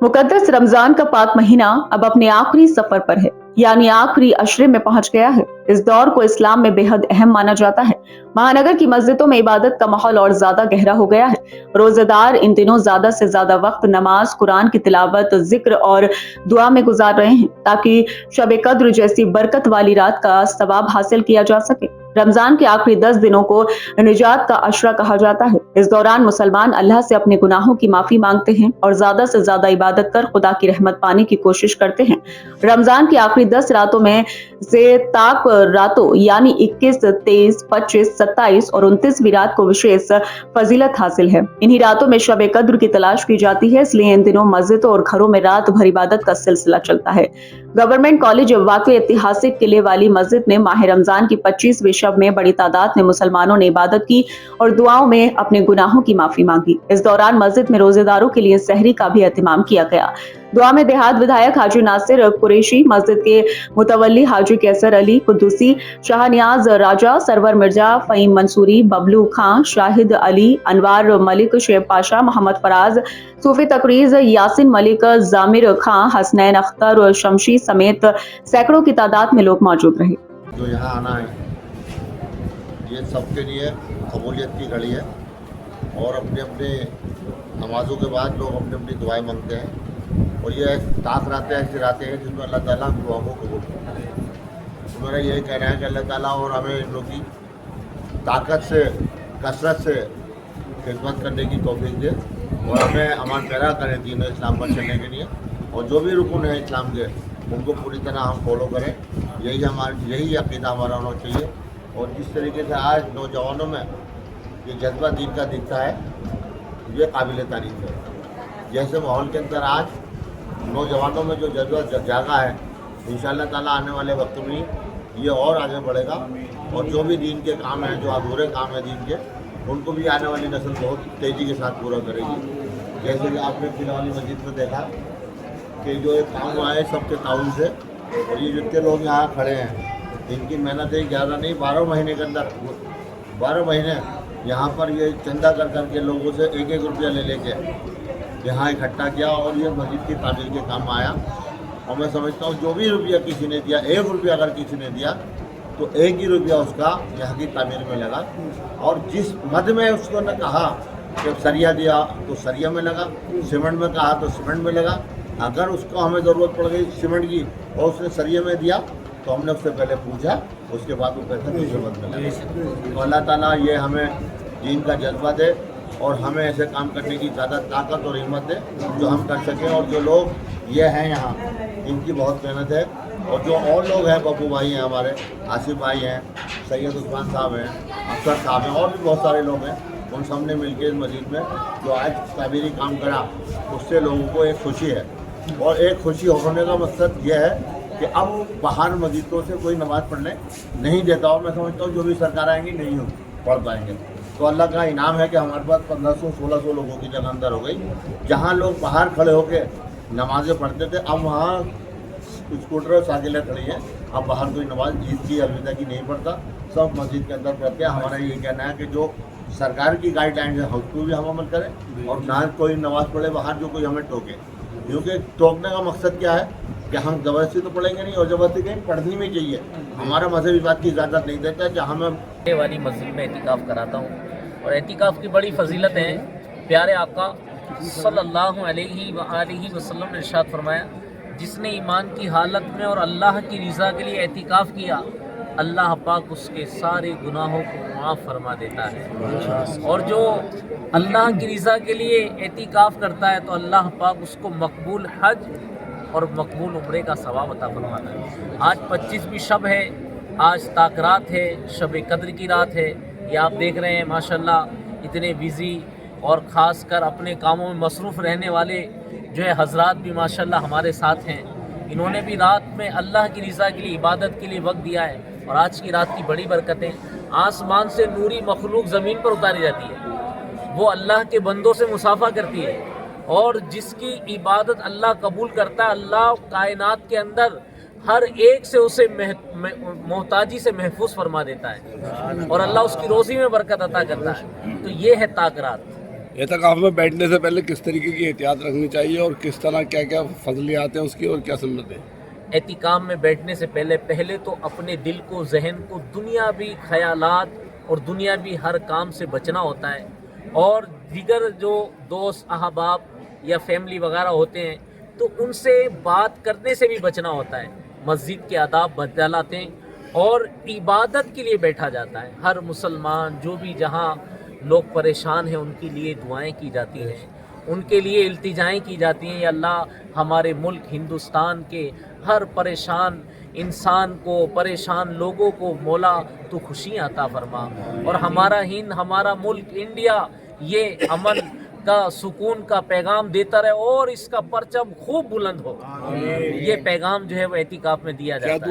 मुकद्दस रमजान का पाक महीना अब अपने आखिरी सफर पर है, यानी आखिरी अशरे में पहुंच गया है। इस दौर को इस्लाम में बेहद अहम माना जाता है। महानगर की मस्जिदों में इबादत का माहौल और ज्यादा गहरा हो गया है। रोजेदार इन दिनों ज्यादा से ज्यादा वक्त नमाज, कुरान की तिलावत, जिक्र और दुआ में गुजार रहे हैं, ताकि शब कद्र जैसी बरकत वाली रात का सवाब हासिल किया जा सके। रमजान के आखिरी 10 दिनों को निजात का अशरा कहा जाता है। इस दौरान मुसलमान अल्लाह से अपने गुनाहों की माफी मांगते हैं और ज्यादा से ज्यादा इबादत कर खुदा की रहमत पाने की कोशिश करते हैं। रमजान की आखिरी 10 रातों में से ताक रातों यानी 21, 23, 25, 27 और 29वीं रात को विशेष फजीलत हासिल है। इन्हीं रातों में शब कद्र की तलाश की जाती है, इसलिए इन दिनों मस्जिदों और घरों में रात भर इबादत का सिलसिला चलता है। गवर्नमेंट कॉलेज वाक़ई ऐतिहासिक किले वाली मस्जिद में माह रमजान की 25वीं शब में बड़ी तादाद में मुसलमानों ने इबादत की और दुआओं में अपने गुनाहों की माफी मांगी। इस दौरान मस्जिद में रोजेदारों के लिए सहरी का भी एहतमाम किया गया। दुआ में देहात विधायक हाजी नासिर कुरैशी, मस्जिद के मुतवल्ली हाजी कैसर अली कुद्दूसी, शाहनियाज राजा, सरवर मिर्जा, फहीम मंसूरी, बबलू खां, शाहिद अली, अनवार मलिक, शेब पाशा, मोहम्मद फराज, सूफी तकरीज, यासिन मलिक, जामिर खां, हसनैन अख्तर और शमशी समेत सैकड़ों की तादाद में लोग मौजूद रहे। जो यहाँ आना है ये सबके लिए कबूलियत की घड़ी है और अपने अपने नमाजों के बाद लोग अपनी अपनी दुआएं मांगते हैं और ये ताक रातें ऐसी रातें हैं जिसमें अल्लाह ताला दुआओं को कबूल करता है। तो मेरा यही कहना है कि अल्लाह ताला और हमें इन लोगों की ताकत से, कसरत से खिदमत करने की तौफीक दे और हमें अमान पैरा करें दीन इस्लाम पर चलने के लिए, और जो भी रुकन है इस्लाम के उनको पूरी तरह हम फॉलो करें। यही अक़ीदा हमारा होना चाहिए। और जिस तरीके से आज नौजवानों में ये जज्बा दीन का दिखता है ये काबिल तारीफ़ है। जैसे माहौल के अंदर आज नौजवानों में जो जज्बा जागा है, इंशाअल्लाह ताला आने वाले वक्त में ये और आगे बढ़ेगा और जो भी दीन के काम हैं, जो अधूरे काम हैं दीन के, उनको भी आने वाली नस्ल बहुत तेज़ी के साथ पूरा करेगी। जैसे कि आपने फिलहाल मस्जिद में देखा कि जो एक काम हुआ है सबके ताउन से, और ये जितने लोग यहाँ खड़े हैं इनकी मेहनत है ज़्यादा नहीं, 12 महीने के अंदर 12 महीने यहाँ पर ये चंदा कर करके लोगों से 1-1 रुपया ले लेके यहाँ इकट्ठा किया और ये मस्जिद की तामीर के काम आया। और मैं समझता हूँ जो भी रुपया किसी ने दिया, 1 रुपया अगर किसी ने दिया तो 1 ही रुपया उसका यहाँ की तामीर में लगा। और जिस मद में उसको ने कहा कि सरिया दिया तो सरिया में लगा, सीमेंट में कहा तो सीमेंट में लगा। अगर उसको हमें ज़रूरत पड़ गई सीमेंट की और उसने सरिया में दिया तो हमने उससे पहले पूछा, उसके बाद वो पैसा दूसरे मद में लगा। तो अल्लाह ताला ये हमें दीन का जज्बा दे और हमें ऐसे काम करने की ज़्यादा ताकत और हिम्मत दे जो हम कर सकें। और जो लोग ये हैं यहाँ इनकी बहुत मेहनत है, और जो और लोग हैं, बब्बू भाई हैं हमारे, आसिफ भाई हैं, सैयद उस्मान साहब हैं, अफसर साहब हैं, और भी बहुत सारे लोग हैं, उन सब ने मिल के इस मस्जिद में जो आज तामीरी काम करा उससे लोगों को एक खुशी है। और एक खुशी होने का मकसद ये है कि अब बाहर मस्जिदों से कोई नमाज़ पढ़ने नहीं देता, और मैं समझता हूँ जो भी सरकार आएंगी नहीं पढ़ पाएंगे। तो अल्लाह का इनाम है कि हमारे पास 1500-1600 लोगों की जगह अंदर हो गई। जहाँ लोग बाहर खड़े होकर नमाज़ें पढ़ते थे अब वहाँ स्कूटर और साइकिलें खड़ी हैं, अब बाहर कोई नमाज ईद की अलविदा की नहीं पढ़ता, सब मस्जिद के अंदर पढ़ते हैं। हमारा ये कहना है कि जो सरकार की गाइडलाइंस है उसको भी हम अमल करें और ना कोई नमाज़ पढ़े बाहर जो कोई हमें टोके, क्योंकि टोकने का मकसद क्या है कि हम ज़बरदस्ती तो पढ़ेंगे नहीं, और ज़बरदस्ती कहीं पढ़नी भी चाहिए। हमारा मजहबी बात की इजाज़त नहीं देता है। जहाँ मैं वाली मस्जिद में एतिकाफ़ कराता हूँ और एतिकाफ़ की बड़ी फजीलत है। प्यारे आका सल्लल्लाहु अलैहि वसल्लम ने इरशाद फरमाया, जिसने ईमान की हालत में और अल्लाह की रज़ा के लिए एतिकाफ़ किया, अल्लाह पाक उसके सारे गुनाहों को माफ़ फरमा देता है। और जो अल्लाह की रज़ा के लिए एतिकाफ़ करता है तो अल्लाह पाक उसको मकबूल हज और मकबूल उम्रे का सवाब अता फरमाता है। आज 25वीं शब है, आज ताक रात है, शब कद्र की रात है। ये आप देख रहे हैं माशाल्लाह इतने बिज़ी और ख़ास कर अपने कामों में मसरूफ़ रहने वाले जो है हज़रात भी माशाल्लाह हमारे साथ हैं। इन्होंने भी रात में अल्लाह की रज़ा के लिए, इबादत के लिए वक्त दिया है। और आज की रात की बड़ी बरकतें, आसमान से नूरी मखलूक ज़मीन पर उतारी जाती है, वो अल्लाह के बंदों से मुसाफा करती है, और जिसकी इबादत अल्लाह कबूल करता है, अल्लाह कायनात के अंदर हर एक से उसे मोहताजी से महफूज फरमा देता है और अल्लाह उसकी रोज़ी में बरकत अता करता है। तो ये है ताक रात। اعتکاف میں بیٹھنے سے پہلے کس طریقے کی احتیاط رکھنی چاہیے اور کس طرح کیا کیا فضلیات ہیں اس کی اور کیا سنتیں؟ احتکام میں بیٹھنے سے پہلے تو اپنے دل کو ذہن کو دنیاوی خیالات اور دنیاوی ہر کام سے بچنا ہوتا ہے، اور دیگر جو دوست احباب یا فیملی وغیرہ ہوتے ہیں تو ان سے بات کرنے سے بھی بچنا ہوتا ہے، مسجد کے آداب بدلاتے ہیں اور عبادت کے لیے بیٹھا جاتا ہے۔ ہر مسلمان جو بھی جہاں لوگ پریشان ہیں ان کے لیے دعائیں کی جاتی ہیں، ان کے لیے التجائیں کی جاتی ہیں، یا اللہ ہمارے ملک ہندوستان کے ہر پریشان انسان کو، پریشان لوگوں کو مولا تو خوشیاں عطا فرما، اور ہمارا ہند، ہمارا ملک انڈیا یہ امن کا، سکون کا پیغام دیتا رہے اور اس کا پرچم خوب بلند ہو، یہ پیغام جو ہے وہ اعتکاف میں دیا جاتا ہے۔